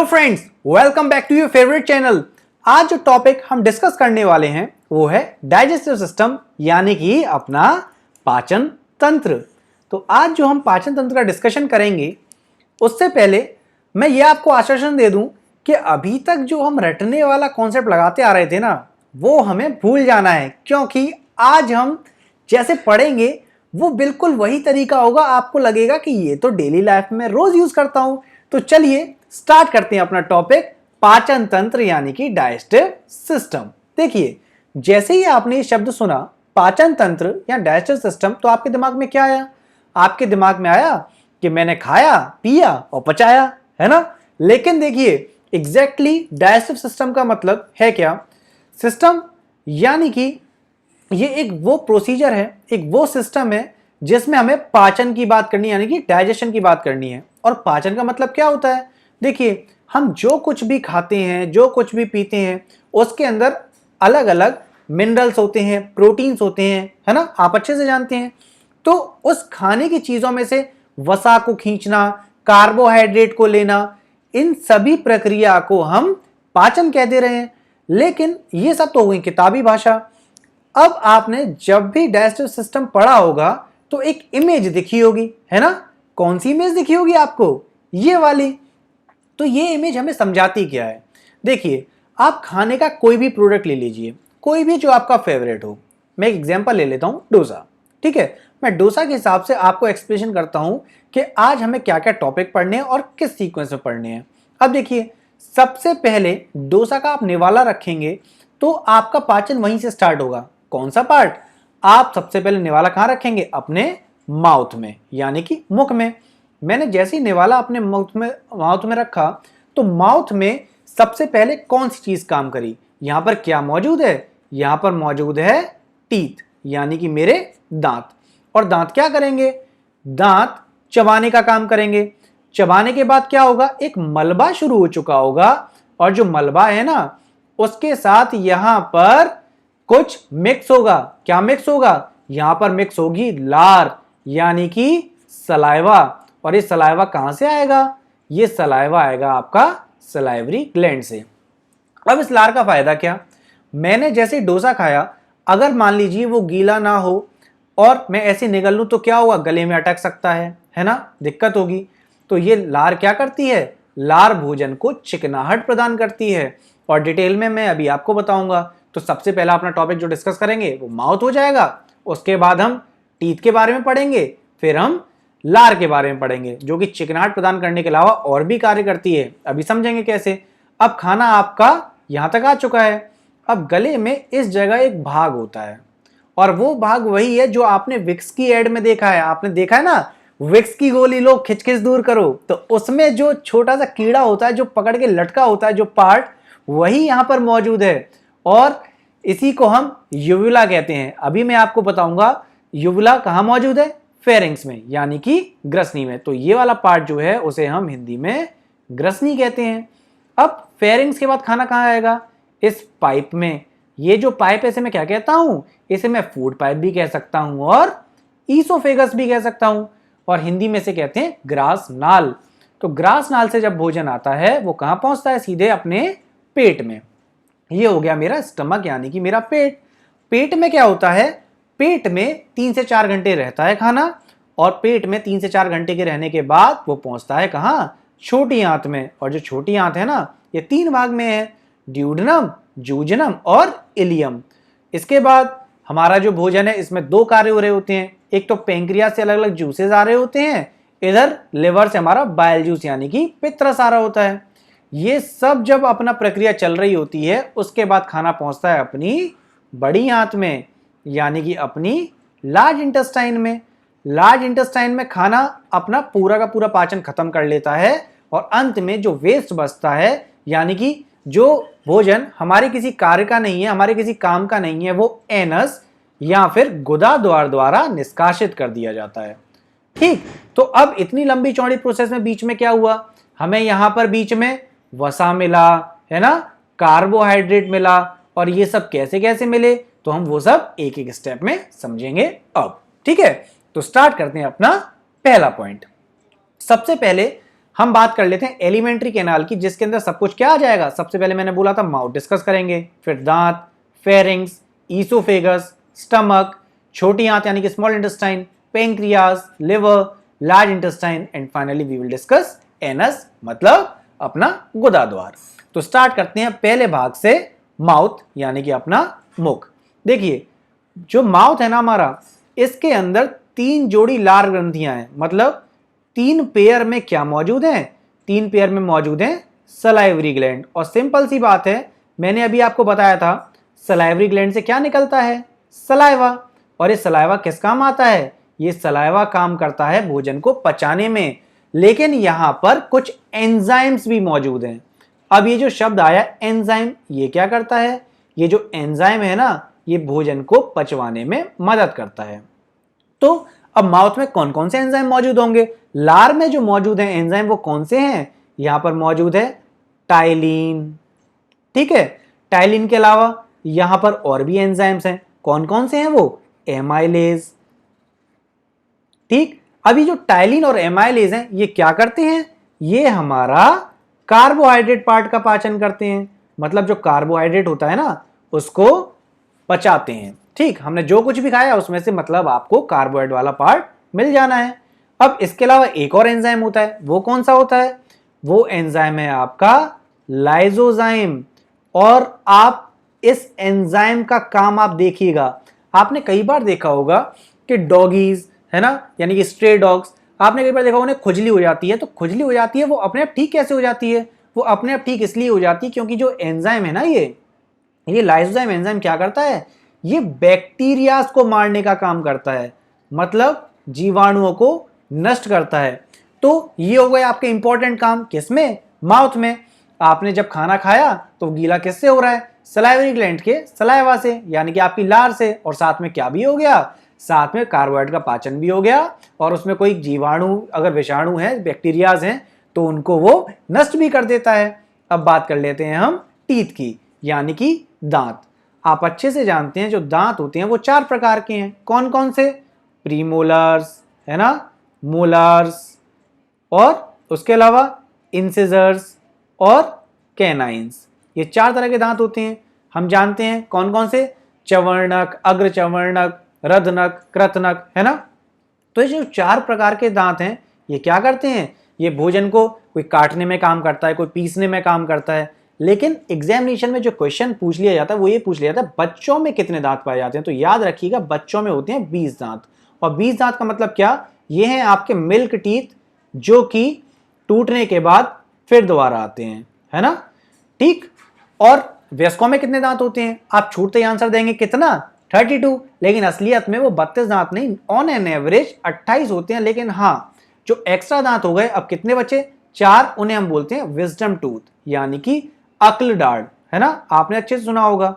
Hello friends, welcome back to your favourite channel. आज जो topic हम डिस्कस करने वाले हैं वो है डाइजेस्टिव सिस्टम, यानी कि अपना पाचन तंत्र। तो आज जो हम पाचन तंत्र का डिस्कशन करेंगे उससे पहले मैं ये आपको आश्वासन दे दूं कि अभी तक जो हम रटने वाला कॉन्सेप्ट लगाते आ रहे थे ना, वो हमें भूल जाना है, क्योंकि आज हम जैसे पढ़ेंगे वो बिल्कुल वही तरीका होगा। आपको लगेगा कि ये तो डेली लाइफ में रोज यूज करता हूं। तो चलिए स्टार्ट करते हैं अपना टॉपिक, पाचन तंत्र यानी कि डाइजेस्टिव सिस्टम। देखिए, जैसे ही आपने ये शब्द सुना पाचन तंत्र या डाइजेस्टिव सिस्टम, तो आपके दिमाग में क्या आया? आपके दिमाग में आया कि मैंने खाया, पिया और पचाया, है ना? लेकिन देखिए, एग्जैक्टली डाइजेस्टिव सिस्टम का मतलब है क्या? सिस्टम यानी कि ये एक वो प्रोसीजर है, एक वो सिस्टम है जिसमें हमें पाचन की बात करनी है, यानी कि डाइजेशन की बात करनी है। और पाचन का मतलब क्या होता है? देखिए, हम जो कुछ भी खाते हैं, जो कुछ भी पीते हैं, उसके अंदर अलग अलग मिनरल्स होते हैं, प्रोटीन्स होते हैं, है ना? आप अच्छे से जानते हैं। तो उस खाने की चीजों में से वसा को खींचना, कार्बोहाइड्रेट को लेना, इन सभी प्रक्रिया को हम पाचन कह दे रहे हैं। लेकिन ये सब तो हो गई किताबी भाषा। अब आपने जब भी डाइजेस्टिव सिस्टम पढ़ा होगा तो एक इमेज दिखी होगी, है ना? कौन सी इमेज दिखी होगी आपको? ये वाली। तो ये इमेज हमें समझाती क्या है? देखिए, आप खाने का कोई भी प्रोडक्ट ले लीजिए, कोई भी जो आपका फेवरेट हो। मैं एक एग्जांपल ले लेता हूं, डोसा। ठीक है, मैं डोसा के हिसाब से आपको एक्सप्लेनेशन करता हूं कि आज हमें क्या क्या टॉपिक पढ़ने हैं और किस सीक्वेंस में पढ़ने हैं। अब देखिए, सबसे पहले डोसा का आप निवाला रखेंगे तो आपका पाचन वहीं से स्टार्ट होगा। कौन सा पार्ट? आप सबसे पहले निवाला कहां रखेंगे? अपने माउथ में, यानी कि मुख में। मैंने जैसे ही निवाला अपने माउथ में रखा तो माउथ में सबसे पहले कौन सी चीज काम करी? यहां पर क्या मौजूद है? यहां पर मौजूद है टीथ, यानी कि मेरे दांत। और दांत क्या करेंगे? दांत चबाने का काम करेंगे। चबाने के बाद क्या होगा? एक मलबा शुरू हो चुका होगा, और जो मलबा है ना, उसके साथ यहां पर कुछ मिक्स होगा। क्या मिक्स होगा? यहां पर मिक्स होगी लार, यानी कि सलाइवा। और ये सलाइवा कहां से आएगा? ये सलाइवा आएगा आपका सलाइवरी ग्लैंड से। अब इस लार का फायदा क्या? मैंने जैसे डोसा खाया, अगर मान लीजिए वो गीला ना हो और मैं ऐसे निगल लूं तो क्या होगा? गले में अटक सकता है ना? दिक्कत होगी। तो ये लार क्या करती है? लार भोजन को चिकनाहट प्रदान करती है, और डिटेल में मैं अभी आपको बताऊंगा। तो सबसे पहला अपना टॉपिक जो डिस्कस करेंगे वो माउथ हो जाएगा। उसके बाद हम टीथ के बारे में पढ़ेंगे, फिर हम लार के बारे में पढ़ेंगे, जो कि चिकनाहट प्रदान करने के अलावा और भी कार्य करती है। अभी समझेंगे कैसे। अब खाना आपका यहां तक आ चुका है। अब गले में इस जगह एक भाग होता है, और वो भाग वही है जो आपने विक्स की एड में देखा है। आपने देखा है ना, विक्स की गोली लो, खिच खिच दूर करो। तो उसमें जो छोटा सा कीड़ा होता है जो पकड़ के लटका होता है, जो पार्ट, वही यहां पर मौजूद है, और इसी को हम यूवुला कहते हैं। अभी मैं आपको बताऊंगा यूवुला कहां मौजूद है? फेरिंग्स में, यानी कि ग्रसनी में। तो ये वाला पार्ट जो है उसे हम हिंदी में ग्रसनी कहते हैं। अब फेरिंग्स के बाद खाना कहां आएगा? इस पाइप में। ये जो पाइप है इसे मैं क्या कहता हूं? इसे मैं फूड पाइप भी कह सकता हूं और ईसोफेगस भी कह सकता हूं, और हिंदी में से कहते हैं ग्रास नाल। तो ग्रास नाल से जब भोजन आता है वो कहां पहुंचता है? सीधे अपने पेट में। ये हो गया मेरा स्टमक, यानी कि मेरा पेट। पेट में क्या होता है? पेट में 3 से 4 घंटे रहता है खाना, और पेट में 3 से 4 घंटे के रहने के बाद वो पहुंचता है कहां? छोटी आंत में। और जो छोटी आंत है ना, ये 3 भाग में है, ड्यूडेनम, जूजनम और इलियम। इसके बाद हमारा जो भोजन है इसमें 2 कार्य हो रहे होते हैं। एक तो पेंक्रियास से अलग अलग जूसेस आ रहे होते हैं, इधर लिवर से हमारा बाइल जूस यानी कि पित्त रस आ रहा होता है। ये सब जब अपना प्रक्रिया चल रही होती है, उसके बाद खाना पहुंचता है अपनी बड़ी आंत में, यानी कि अपनी लार्ज इंटेस्टाइन में। लार्ज इंटेस्टाइन में खाना अपना पूरा का पूरा पाचन खत्म कर लेता है, और अंत में जो वेस्ट बचता है, यानी कि जो भोजन हमारे किसी कार्य का नहीं है, हमारे किसी काम का नहीं है, वो एनस या फिर गुदा द्वार द्वारा निष्कासित कर दिया जाता है। ठीक, तो अब इतनी लंबी चौड़ी प्रोसेस में बीच में क्या हुआ? हमें यहां पर बीच में वसा मिला, है ना, कार्बोहाइड्रेट मिला, और ये सब कैसे कैसे मिले, तो हम वो सब एक एक स्टेप में समझेंगे अब। ठीक है, तो स्टार्ट करते हैं अपना पहला पॉइंट। सबसे पहले हम बात कर लेते हैं एलिमेंट्री कैनाल की, जिसके अंदर सब कुछ क्या आ जाएगा। सबसे पहले मैंने बोला था माउथ डिस्कस करेंगे, फिर दांत, फेरिंग्स, ईसोफेगस, स्टमक, छोटी आंत यानी कि small intestine, pancreas, liver, large intestine and finally we will discuss anus मतलब अपना गुदाद्वार। तो स्टार्ट करते हैं पहले भाग से, माउथ यानी कि अपना मुख। देखिए जो माउथ है ना हमारा, इसके अंदर 3 जोड़ी लार ग्रंथियां हैं, मतलब 3 पेयर में क्या मौजूद है, 3 पेयर में मौजूद है सलाइवरी ग्लैंड। और सिंपल सी बात है, मैंने अभी आपको बताया था सलाइवरी ग्लैंड से क्या निकलता है, सलाइवा। और ये सलाइवा किस काम आता है, ये सलाइवा काम करता है भोजन को पचाने में, लेकिन यहां पर कुछ एंजाइम्स भी मौजूद हैं। अब ये जो शब्द आया एंजाइम, ये क्या करता है, ये जो एंजाइम है ना, ये भोजन को पचवाने में मदद करता है। तो अब माउथ में कौन कौन से एंजाइम मौजूद होंगे, लार में जो मौजूद है एंजाइम वो कौन से हैं, यहां पर मौजूद है टाइलिन। ठीक है, टाइलिन के अलावा यहां पर और भी एंजाइम्स हैं, कौन कौन से हैं वो, एमाइलेज। ठीक, अभी जो टाइलिन और एमाइलेज हैं ये क्या करते हैं, ये हमारा कार्बोहाइड्रेट पार्ट का पाचन करते हैं, मतलब जो कार्बोहाइड्रेट होता है ना उसको पचाते हैं। ठीक, हमने जो कुछ भी खाया उसमें से मतलब आपको कार्बोहाइड्रेट वाला पार्ट मिल जाना है। अब इसके अलावा एक और एंजाइम होता है, वो कौन सा होता है, वो एंजाइम है आपका लाइसोजाइम। और आप इस एंजाइम का काम आप देखिएगा, आपने कई बार देखा होगा कि डॉगीज है ना, यानी कि स्ट्रे डॉग्स, आपने कई बार देखा उन्हें खुजली हो जाती है। तो खुजली हो जाती है वो अपने आप ठीक कैसे हो जाती है, वो अपने आप ठीक इसलिए हो जाती है क्योंकि जो एंजाइम है ना, ये लाइसोजाइम एंजाइम क्या करता है, ये बैक्टीरियाज को मारने का काम करता है, मतलब जीवाणुओं को नष्ट करता है। तो ये हो गए आपके इंपॉर्टेंट काम, किसमें, माउथ में। आपने जब खाना खाया तो गीला किससे हो रहा है, सलाइवरी ग्लैंड के सलाइवा से, यानी कि आपकी लार से। और साथ में क्या भी हो गया, साथ में कार्बोहाइड्रेट का पाचन भी हो गया, और उसमें कोई जीवाणु अगर विषाणु है, बैक्टीरियाज हैं, तो उनको वो नष्ट भी कर देता है। अब बात कर लेते हैं हम टीथ की, यानी कि दांत। आप अच्छे से जानते हैं जो दांत होते हैं वो 4 प्रकार के हैं, कौन कौन से, प्रीमोलर्स है ना, मोलर्स, और उसके अलावा इंसिजर्स और कैनाइंस। ये 4 तरह के दांत होते हैं। हम जानते हैं कौन कौन से, चवर्णक, अग्रचवर्णक, रधनक, कृतनक, है ना। तो ये जो 4 प्रकार के दांत हैं ये क्या करते हैं, ये भोजन को कोई काटने में काम करता है, कोई पीसने में काम करता है। लेकिन एग्जामिनेशन में जो क्वेश्चन पूछ लिया जाता है वो ये पूछ लिया जाता है बच्चों में कितने दांत पाए जाते हैं। तो याद रखिएगा बच्चों में होते हैं 20 दांत। और 20 दांत का मतलब क्या, ये हैं आपके मिल्क टीथ, जो कि टूटने के बाद फिर दोबारा आते हैं, है ना। ठीक, और वयस्कों में कितने दांत होते हैं, आप छूटते ही आंसर देंगे कितना, 32, लेकिन असलियत में वो 32 दांत नहीं, ऑन एन एवरेज 28 होते हैं। लेकिन हाँ, जो एक्स्ट्रा दांत हो गए, अब कितने बचे, 4, उन्हें हम बोलते हैं विजडम टूथ, यानी कि अक्ल दाढ़, है ना, आपने अच्छे से सुना होगा।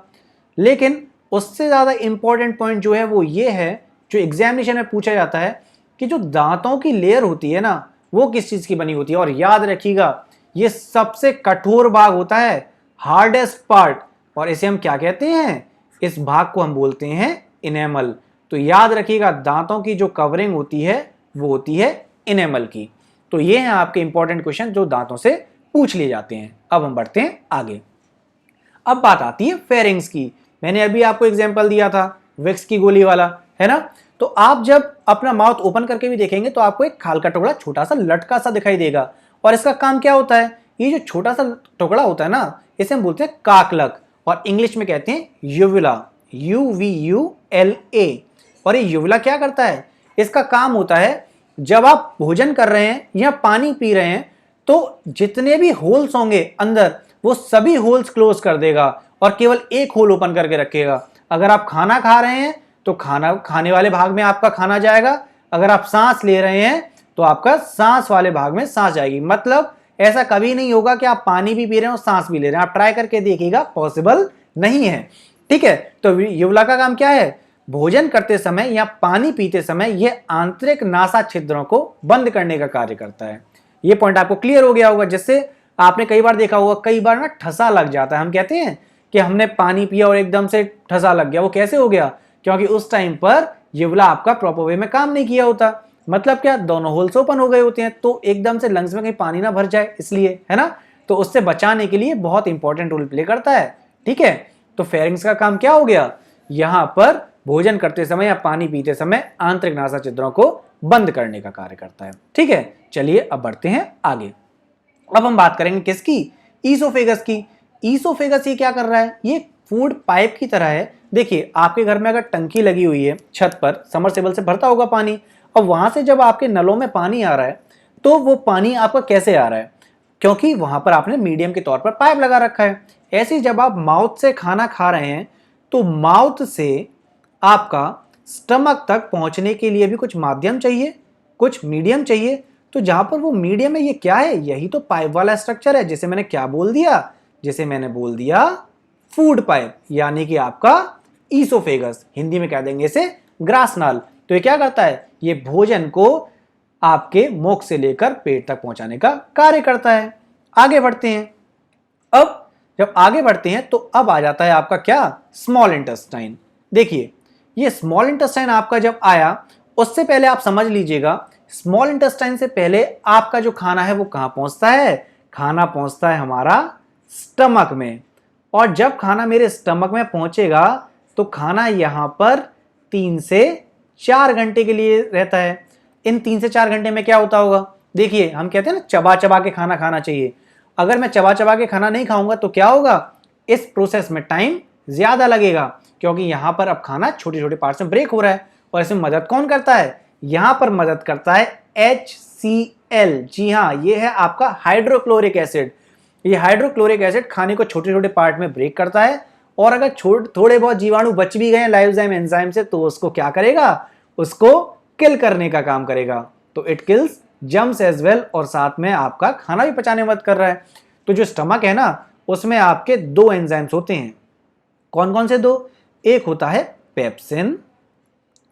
लेकिन उससे ज्यादा इंपॉर्टेंट पॉइंट जो है वो ये है, जो एग्जामिनेशन में पूछा जाता है कि जो दांतों की लेयर होती है ना, वो किस चीज की बनी होती है। और याद रखिएगा ये सबसे कठोर भाग होता है, हार्डेस्ट पार्ट, और इसे हम क्या कहते हैं, इस भाग को हम बोलते हैं इनेमल। तो याद रखिएगा दांतों की जो कवरिंग होती है वो होती है इनेमल की। तो ये हैं आपके इंपॉर्टेंट क्वेश्चन जो दांतों से पूछ लिए जाते हैं। अब हम बढ़ते हैं आगे। अब बात आती है फेरिंग्स की। मैंने अभी आपको एग्जांपल दिया था विक्स की गोली वाला, है ना। तो आप जब अपना माउथ ओपन करके भी देखेंगे तो आपको एक खाल का टुकड़ा छोटा सा लटका सा दिखाई देगा। और इसका काम क्या होता है, ये जो छोटा सा टुकड़ा होता है ना, इसे हम बोलते हैं काकलक, और इंग्लिश में कहते हैं यूविला, UVULA। और ये यूविला क्या करता है, इसका काम होता है जब आप भोजन कर रहे हैं या पानी पी रहे हैं तो जितने भी होल्स होंगे अंदर, वो सभी होल्स क्लोज कर देगा और केवल एक होल ओपन करके रखेगा। अगर आप खाना खा रहे हैं तो खाना खाने वाले भाग में आपका खाना जाएगा, अगर आप सांस ले रहे हैं तो आपका सांस वाले भाग में सांस जाएगी। मतलब ऐसा कभी नहीं होगा कि आप पानी भी पी रहे हैं और सांस भी ले रहे हैं, आप ट्राई करके देखिएगा, पॉसिबल नहीं है। ठीक है, तो यूवला का काम क्या है, भोजन करते समय या पानी पीते समय यह आंतरिक नासा छिद्रों को बंद करने का कार्य करता है। यह पॉइंट आपको क्लियर हो गया होगा, जिससे आपने कई बार देखा होगा, कई बार ना ठसा लग जाता है। हम कहते हैं कि हमने पानी पिया और एकदम से ठसा लग गया, वो कैसे हो गया, क्योंकि उस टाइम पर यूवला आपका प्रॉपर वे में काम नहीं किया होता। मतलब क्या, दोनों होल्स ओपन हो गए होते हैं, तो एकदम से लंग्स में कहीं पानी ना भर जाए इसलिए, है ना। तो उससे बचाने के लिए बहुत इंपॉर्टेंट रोल प्ले करता है। ठीक है, तो फेरिंग्स का काम क्या हो गया, यहां पर भोजन करते समय या पानी पीते समय आंतरिक नासा छिद्रों को बंद करने का कार्य करता है। ठीक है, चलिए अब बढ़ते हैं आगे। अब हम बात करेंगे किसकी, ईसोफेगस की। ईसोफेगस ये क्या कर रहा है, ये फूड पाइप की तरह है। देखिए आपके घर में अगर टंकी लगी हुई है छत पर, समरसेबल से भरता होगा पानी, और वहां से जब आपके नलों में पानी आ रहा है तो वो पानी आपका कैसे आ रहा है, क्योंकि वहां पर आपने मीडियम के तौर पर पाइप लगा रखा है। ऐसे ही जब आप माउथ से खाना खा रहे हैं तो माउथ से आपका स्टमक तक पहुंचने के लिए भी कुछ माध्यम चाहिए, कुछ मीडियम चाहिए। तो जहां पर वो मीडियम है, ये क्या है, यही तो पाइप वाला स्ट्रक्चर है, जिसे मैंने क्या बोल दिया, जिसे मैंने बोल दिया फूड पाइप, यानी कि आपका ईसोफेगस, हिंदी में कह देंगे इसे ग्रासनाल। तो ये क्या करता है, ये भोजन को आपके मुख से लेकर पेट तक पहुंचाने का कार्य करता है। आगे बढ़ते हैं। अब जब आगे बढ़ते हैं तो अब आ जाता है आपका क्या, स्मॉल इंटेस्टाइन। देखिए ये स्मॉल इंटेस्टाइन आपका जब आया, उससे पहले आप समझ लीजिएगा, स्मॉल इंटेस्टाइन से पहले आपका जो खाना है वो कहां पहुंचता है, खाना पहुंचता है हमारा स्टमक में। और जब खाना मेरे स्टमक में पहुंचेगा तो खाना यहां पर 3 से 4 घंटे के लिए रहता है। इन 3 से 4 घंटे में क्या होता होगा, देखिए हम कहते हैं ना चबा चबा के खाना खाना चाहिए। अगर मैं चबा चबा के खाना नहीं खाऊंगा तो क्या होगा, इस प्रोसेस में टाइम ज्यादा लगेगा, क्योंकि यहां पर अब खाना छोटे छोटे पार्ट्स में ब्रेक हो रहा है। और इसमें मदद कौन करता है, यहां पर मदद करता है HCl। जी हाँ, ये है आपका हाइड्रोक्लोरिक एसिड। ये हाइड्रोक्लोरिक एसिड खाने को छोटे छोटे पार्ट में ब्रेक करता है, और अगर थोड़े बहुत जीवाणु बच भी गए लाइसोजाइम एंजाइम से, तो उसको क्या करेगा, उसको किल करने का काम करेगा। तो it kills germs as well, और साथ में आपका खाना भी पचाने में मदद कर रहा है। तो जो स्टमक है ना, उसमें आपके 2 एंजाइम्स होते हैं। कौन कौन से 2, एक होता है पेप्सिन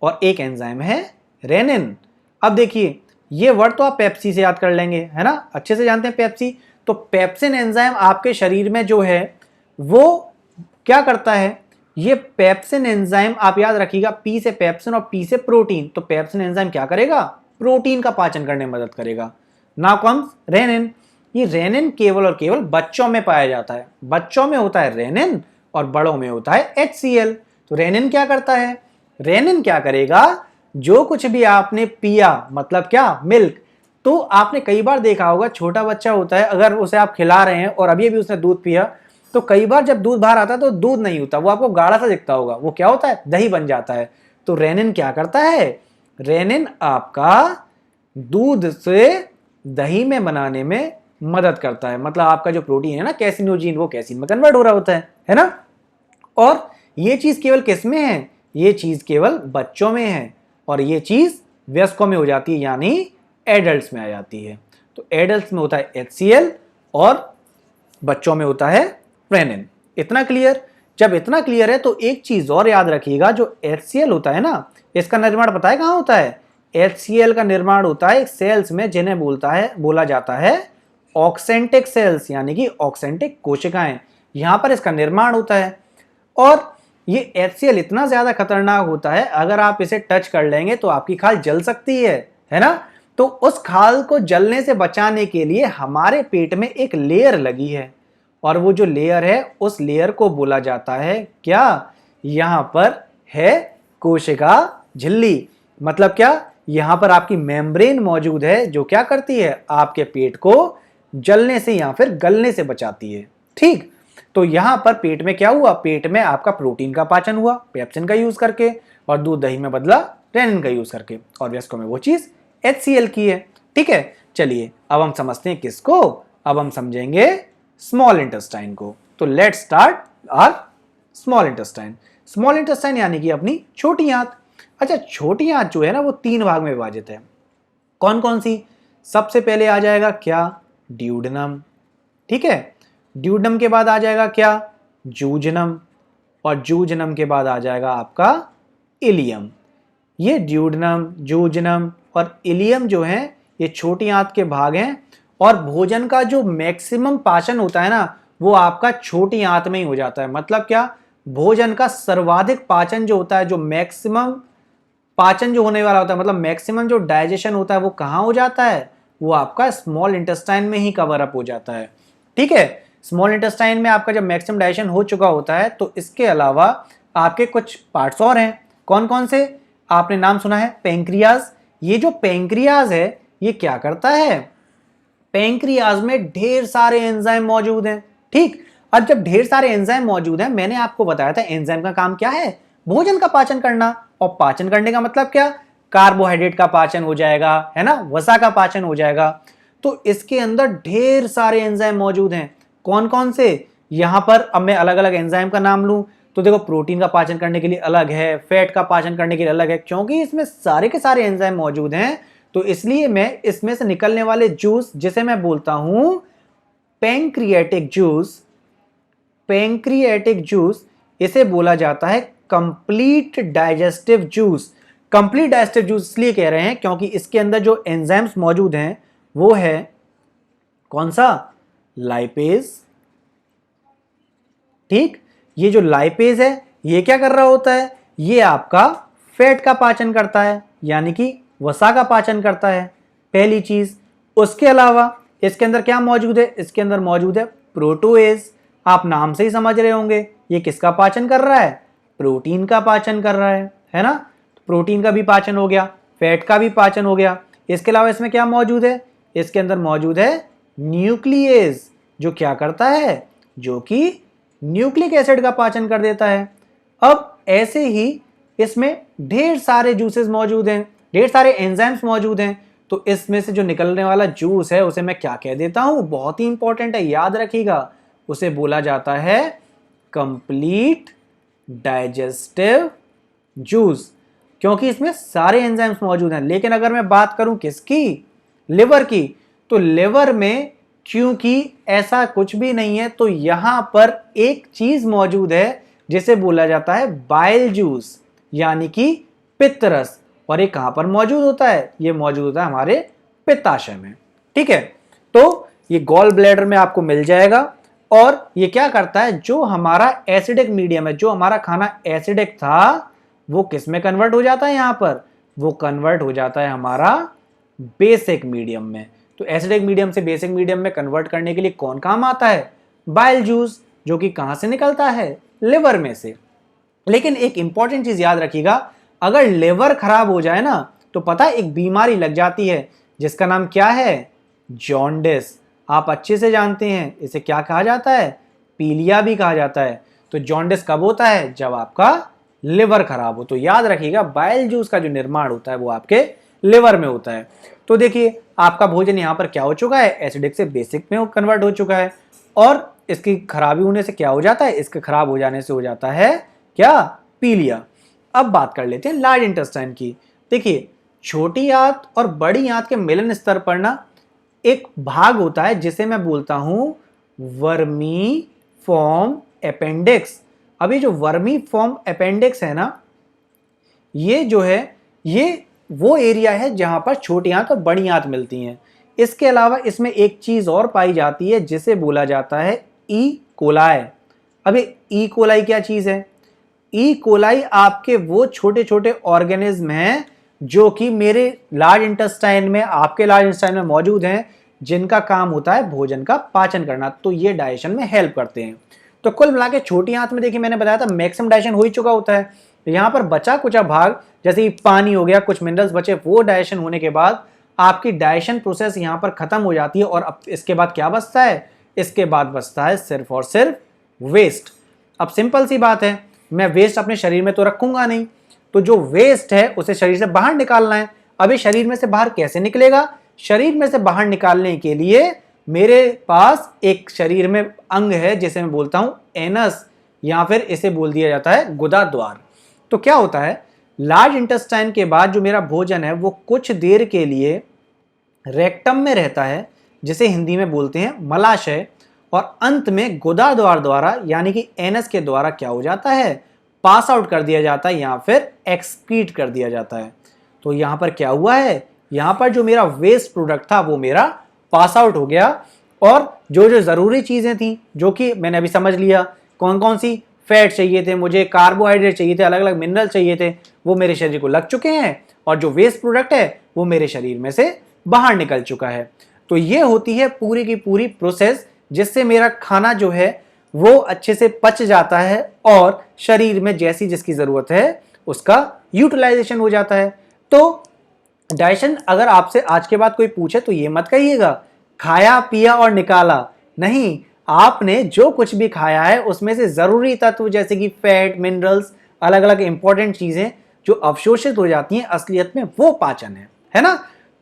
और एक एंजाइम है रेनिन। अब देखिए ये वर्ड तो आप पेप्सी से याद कर लेंगे, है ना, अच्छे से जानते हैं पेप्सी। तो पेप्सिन एंजाइम आपके शरीर में जो है वो क्या करता है, ये पेप्सिन एंजाइम आप याद रखिएगा, पी से पेप्सिन और पी से प्रोटीन। तो पेप्सिन एंजाइम क्या करेगा, प्रोटीन का पाचन करने में मदद करेगा। Now comes rennin. ये रेनिन केवल और केवल बच्चों में पाया जाता है, बच्चों में होता है रेनिन और बड़ों में होता है HCl। तो रेनिन क्या करता है, रेनिन क्या करेगा, जो कुछ भी आपने पिया, मतलब क्या, मिल्क। तो आपने कई बार देखा होगा, छोटा बच्चा होता है, अगर उसे आप खिला रहे हैं और अभी अभी उसने दूध पिया, तो कई बार जब दूध बाहर आता है तो दूध नहीं होता, वो आपको गाढ़ा सा दिखता होगा, वो क्या होता है, दही बन जाता है। तो रेनिन क्या करता है, रेनिन आपका दूध से दही में बनाने में मदद करता है। मतलब आपका जो प्रोटीन है ना कैसिनोजिन, वो कैसिन में कन्वर्ट हो रहा होता है ना। और ये चीज केवल किस में है, ये चीज केवल बच्चों में है, और ये चीज वयस्कों में हो जाती है, यानी एडल्ट्स में आ जाती है। तो एडल्ट्स में होता है HCl और बच्चों में होता है रेनिन। इतना क्लियर। जब इतना क्लियर है तो एक चीज और याद रखिएगा, जो HCl होता है ना, इसका निर्माण पता है कहां होता है, HCl का निर्माण होता है सेल्स में, जिन्हें बोला जाता है ऑक्सेंटिक सेल्स, यानी कि ऑक्सेंटिक कोशिकाएं, यहां पर इसका निर्माण होता है। और ये HCl इतना ज्यादा खतरनाक होता है, अगर आप इसे टच कर लेंगे तो आपकी खाल जल सकती है ना। तो उस खाल को जलने से बचाने के लिए हमारे पेट में एक लेयर लगी है, और वो जो लेयर है उस लेयर को बोला जाता है क्या, यहां पर है कोशिका झिल्ली। मतलब क्या, यहां पर आपकी मेम्ब्रेन मौजूद है, जो क्या करती है, आपके पेट को जलने से या फिर गलने से बचाती है। ठीक, तो यहां पर पेट में क्या हुआ, पेट में आपका प्रोटीन का पाचन हुआ पेप्सिन का यूज करके, और दूध दही में बदला रेनिन का यूज करके, और वयस्कों में वो चीज HCl की है। ठीक है, चलिए अब हम समझते हैं किसको, अब हम समझेंगे स्मॉल इंटेस्टाइन को। तो let's start our small intestine. Small intestine यानी कि अपनी छोटी आंत। अच्छा, छोटी आंत जो है ना, वो 3 भाग में विभाजित है। कौन कौन सी, सबसे पहले आ जाएगा क्या, ड्यूडेनम। ठीक है, ड्यूडेनम के बाद आ जाएगा क्या, जूजनम, और जूजनम के बाद आ जाएगा आपका इलियम। ये ड्यूडेनम, जूजनम और इलियम जो हैं, ये छोटी आंत के भाग हैं, और भोजन का जो मैक्सिमम पाचन होता है ना, वो आपका छोटी आंत में ही हो जाता है। मतलब क्या, भोजन का सर्वाधिक पाचन जो होता है, जो मैक्सिमम पाचन जो होने वाला होता है, मतलब मैक्सिमम जो डाइजेशन होता है वो कहाँ हो जाता है, वो आपका स्मॉल इंटेस्टाइन में ही कवर अप हो जाता है। ठीक है, स्मॉल इंटेस्टाइन में आपका जब मैक्सिमम डाइजेशन हो चुका होता है तो इसके अलावा आपके कुछ पार्ट्स और हैं। कौन कौन से? आपने नाम सुना है पेंक्रियाज। ये जो पेंक्रियाज है ये क्या करता है? पेंक्रियाज में ढेर सारे एंजाइम मौजूद हैं। ठीक, अब जब ढेर सारे एंजाइम मौजूद हैं, मैंने आपको बताया था एंजाइम का काम क्या है? भोजन का पाचन करना। और पाचन करने का मतलब क्या? कार्बोहाइड्रेट का पाचन हो जाएगा, है ना, वसा का पाचन हो जाएगा। तो इसके अंदर ढेर सारे एंजाइम मौजूद हैं। कौन कौन से? यहां पर अब मैं अलग अलग एंजाइम का नाम लूं तो देखो, प्रोटीन का पाचन करने के लिए अलग है, फैट का पाचन करने के लिए अलग है, क्योंकि इसमें सारे के सारे एंजाइम मौजूद हैं। तो इसलिए मैं इसमें से निकलने वाले जूस, जिसे मैं बोलता हूं पैंक्रियाटिक जूस, पैंक्रियाटिक जूस, इसे बोला जाता है complete digestive juice. Complete digestive juice इसलिए कह रहे हैं क्योंकि इसके अंदर जो एंजाइम्स मौजूद हैं वो है कौन सा? लाइपेज। ठीक, ये जो लाइपेज है ये क्या कर रहा होता है? ये आपका फैट का पाचन करता है, यानी कि वसा का पाचन करता है, पहली चीज। उसके अलावा इसके अंदर क्या मौजूद है? इसके अंदर मौजूद है प्रोटोएज। आप नाम से ही समझ रहे होंगे ये किसका पाचन कर रहा है? प्रोटीन का पाचन कर रहा है ना। तो प्रोटीन का भी पाचन हो गया, फैट का भी पाचन हो गया। इसके अलावा इसमें क्या मौजूद है? इसके अंदर मौजूद है न्यूक्लियेज, जो क्या करता है? जो कि न्यूक्लिक एसिड का पाचन कर देता है। अब ऐसे ही इसमें ढेर सारे जूसेस मौजूद हैं, ढेर सारे एंजाइम्स मौजूद हैं। तो इसमें से जो निकलने वाला जूस है उसे मैं क्या कह देता हूं? बहुत ही इंपॉर्टेंट है, याद रखिएगा। उसे बोला जाता है कंप्लीट डाइजेस्टिव जूस, क्योंकि इसमें सारे एंजाइम्स मौजूद हैं। लेकिन अगर मैं बात करूं किसकी? लिवर की, तो लिवर में क्योंकि ऐसा कुछ भी नहीं है, तो यहां पर एक चीज मौजूद है जिसे बोला जाता है बाइल जूस, यानी कि पित्त रस। और ये कहां पर मौजूद होता है? ये मौजूद होता है हमारे पित्ताशय में। ठीक है, तो ये गॉल ब्लैडर में आपको मिल जाएगा। और ये क्या करता है? जो हमारा एसिडिक मीडियम है, जो हमारा खाना एसिडिक था, वो किस में कन्वर्ट हो जाता है? यहां पर वो कन्वर्ट हो जाता है हमारा बेसिक मीडियम में। तो एसिडिक मीडियम से बेसिक मीडियम में कन्वर्ट करने के लिए कौन काम आता है? बाइल जूस, जो कि कहां से निकलता है? लिवर में से। लेकिन एक इंपॉर्टेंट चीज याद रखिएगा, अगर लिवर खराब हो जाए ना तो पता है एक बीमारी लग जाती है जिसका नाम क्या है? जॉन्डिस। आप अच्छे से जानते हैं इसे क्या कहा जाता है? पीलिया भी कहा जाता है। तो जॉन्डिस कब होता है? जब आपका लिवर खराब हो। तो याद रखिएगा बाइल जूस का जो निर्माण होता है वो आपके लिवर में होता है। तो देखिए आपका भोजन यहाँ पर क्या हो चुका है? एसिडिक से बेसिक में कन्वर्ट हो चुका है। और इसकी खराबी होने से क्या हो जाता है? इसके खराब हो जाने से हो जाता है क्या? पीलिया। अब बात कर लेते हैं लार्ज इंटेस्टाइन की। देखिए छोटी आंत और बड़ी आंत के मिलन स्तर पर ना एक भाग होता है जिसे मैं बोलता हूं वर्मी फॉर्म अपेंडिक्स। अभी जो वर्मी फॉर्म अपेंडिक्स है ना, ये जो है ये वो एरिया है जहां पर छोटी आंत और बड़ी आंत मिलती हैं। इसके अलावा इसमें एक चीज और पाई जाती है जिसे बोला जाता है ई कोलाई। अभी ई कोलाई क्या चीज है? ई कोलाई आपके वो छोटे छोटे ऑर्गेनिज्म हैं जो कि मेरे लार्ज इंटेस्टाइन में, आपके लार्ज इंटेस्टाइन में मौजूद हैं, जिनका काम होता है भोजन का पाचन करना। तो ये डाइजेशन में हेल्प करते हैं। तो कुल मिला के छोटी आंत में देखिए मैंने बताया था मैक्सिमम डाइजेशन हो ही चुका होता है। यहाँ पर बचा कुछ भाग, जैसे पानी हो गया, कुछ मिनरल्स बचे, वो डाइजेशन होने के बाद आपकी डाइजेशन प्रोसेस यहाँ पर खत्म हो जाती है। और अब इसके बाद क्या बचता है? इसके बाद बचता है सिर्फ और सिर्फ वेस्ट। अब सिंपल सी बात है, मैं वेस्ट अपने शरीर में तो रखूंगा नहीं, तो जो वेस्ट है उसे शरीर से बाहर निकालना है। अभी शरीर में से बाहर कैसे निकलेगा? शरीर में से बाहर निकालने के लिए मेरे पास एक शरीर में अंग है जिसे मैं बोलता हूं एनस, या फिर इसे बोल दिया जाता है गुदा द्वार। तो क्या होता है, लार्ज इंटेस्टाइन के बाद जो मेरा भोजन है वो कुछ देर के लिए रेक्टम में रहता है, जिसे हिंदी में बोलते हैं मलाशय, और अंत में गुदा द्वार द्वारा यानी कि एनस के द्वारा क्या हो जाता है? पास आउट कर दिया जाता है या फिर एक्सक्रीट कर दिया जाता है। तो यहां पर क्या हुआ है? यहां पर जो मेरा वेस्ट प्रोडक्ट था वो मेरा पास आउट हो गया, और जो जो जरूरी चीजें थी जो कि मैंने अभी समझ लिया कौन कौन सी, फैट चाहिए थे, मुझे कार्बोहाइड्रेट चाहिए थे, अलग अलग मिनरल चाहिए थे, वो मेरे शरीर को लग चुके हैं और जो वेस्ट प्रोडक्ट है वो मेरे शरीर में से बाहर निकल चुका है। तो ये होती है पूरी की पूरी प्रोसेस जिससे मेरा खाना जो है वो अच्छे से पच जाता है और शरीर में जैसी जिसकी जरूरत है उसका यूटिलाइजेशन हो जाता है। तो डाइजेशन अगर आपसे आज के बाद कोई पूछे तो ये मत कहिएगा खाया पिया और निकाला, नहीं, आपने जो कुछ भी खाया है उसमें से जरूरी तत्व जैसे कि फैट, मिनरल्स, अलग अलग इंपॉर्टेंट चीजें जो अवशोषित हो जाती हैं असलियत में वो पाचन है ना।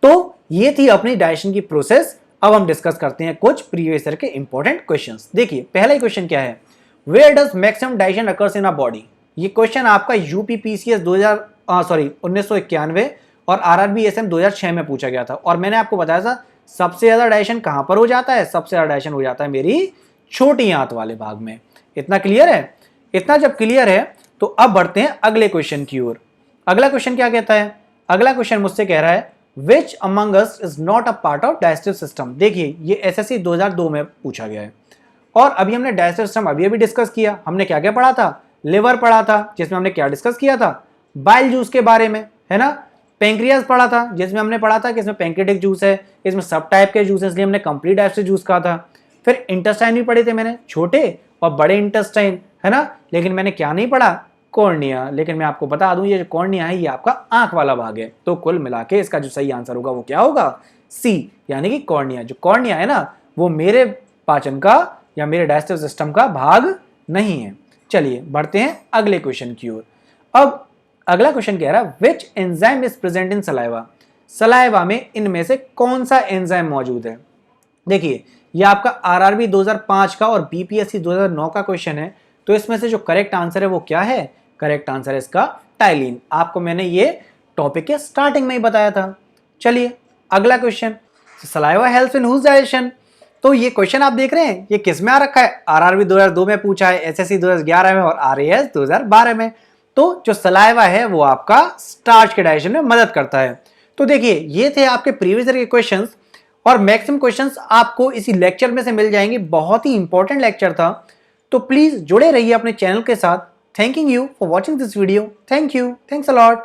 तो ये थी अपनी डाइजेशन की प्रोसेस। अब हम डिस्कस करते हैं कुछ प्रीवियस ईयर के इंपॉर्टेंट क्वेश्चंस। देखिए पहला ही क्वेश्चन क्या है, where does maximum digestion occurs in a body. ये क्वेश्चन आपका यूपीपीसीएस 1991 और आरआरबी-एसएम 2006 में पूछा गया था और मैंने आपको बताया था सबसे ज्यादा डाइजेशन कहां पर हो जाता है, सबसे ज्यादा डाइजेशन हो जाता है मेरी छोटी आंत वाले भाग में। इतना क्लियर है? इतना जब क्लियर है तो अब बढ़ते हैं अगले क्वेश्चन की ओर। अगला क्वेश्चन क्या कहता है, अगला क्वेश्चन मुझसे कह रहा है which among us is not a part of digestive system. देखिए ये एसएससी 2002 में पूछा गया है और अभी हमने डाइजेस्टिव सिस्टम अभी डिस्कस किया। हमने क्या क्या पढ़ा था, लिवर पढ़ा था जिसमें हमने क्या डिस्कस किया था, बाइल जूस के बारे में, है ना। पेंक्रियाज पढ़ा था जिसमें हमने पढ़ा था कि इसमें पेंक्रियाटिक जूस है, इसमें सब टाइप के जूस है, इसलिए हमने कंप्लीट डाइजेस्टिव जूस कहा था। फिर इंटेस्टाइन भी पढ़े थे मैंने, छोटे और बड़े इंटेस्टाइन, है ना। लेकिन मैंने क्या नहीं पढ़ा, कॉर्निया। लेकिन मैं आपको बता दूं ये जो कॉर्निया है ये आपका आंख वाला भाग है। तो कुल मिला के इसका जो सही आंसर होगा वो क्या होगा, सी, यानी कि कॉर्निया। जो कॉर्निया है ना वो मेरे पाचन का या मेरे डाइजेस्टिव सिस्टम का भाग नहीं है। चलिए बढ़ते हैं अगले क्वेश्चन की ओर। अब अगला क्वेश्चन कह रहा है which enzyme is present in saliva. Saliva में इनमें से कौन सा एंजाइम मौजूद है। देखिए ये आपका आरआरबी 2005 का और बीपीएससी 2009 का क्वेश्चन है। तो इसमें से जो करेक्ट आंसर है वो क्या है, करेक्ट आंसर है इसका टाइलिन। आपको मैंने ये टॉपिक के स्टार्टिंग में ही बताया था। चलिए अगला question, saliva helps in whose digestion. तो ये क्वेश्चन आप देख रहे हैं ये किस में आ रखा है, आरआरबी 2002 में पूछा है, एसएससी 2011 में और आरएएस 2012 में। तो जो सलाइवा है वो आपका स्टार्च के डाइजेशन में मदद करता है। तो देखिए ये थे आपके प्रीवियस ईयर के क्वेश्चंस और मैक्सिमम क्वेश्चंस आपको इसी लेक्चर में से मिल जाएंगे। बहुत ही इंपॉर्टेंट लेक्चर था। तो प्लीज जुड़े रहिए अपने चैनल के साथ। Thanking you for watching this video. Thank you, thanks a lot.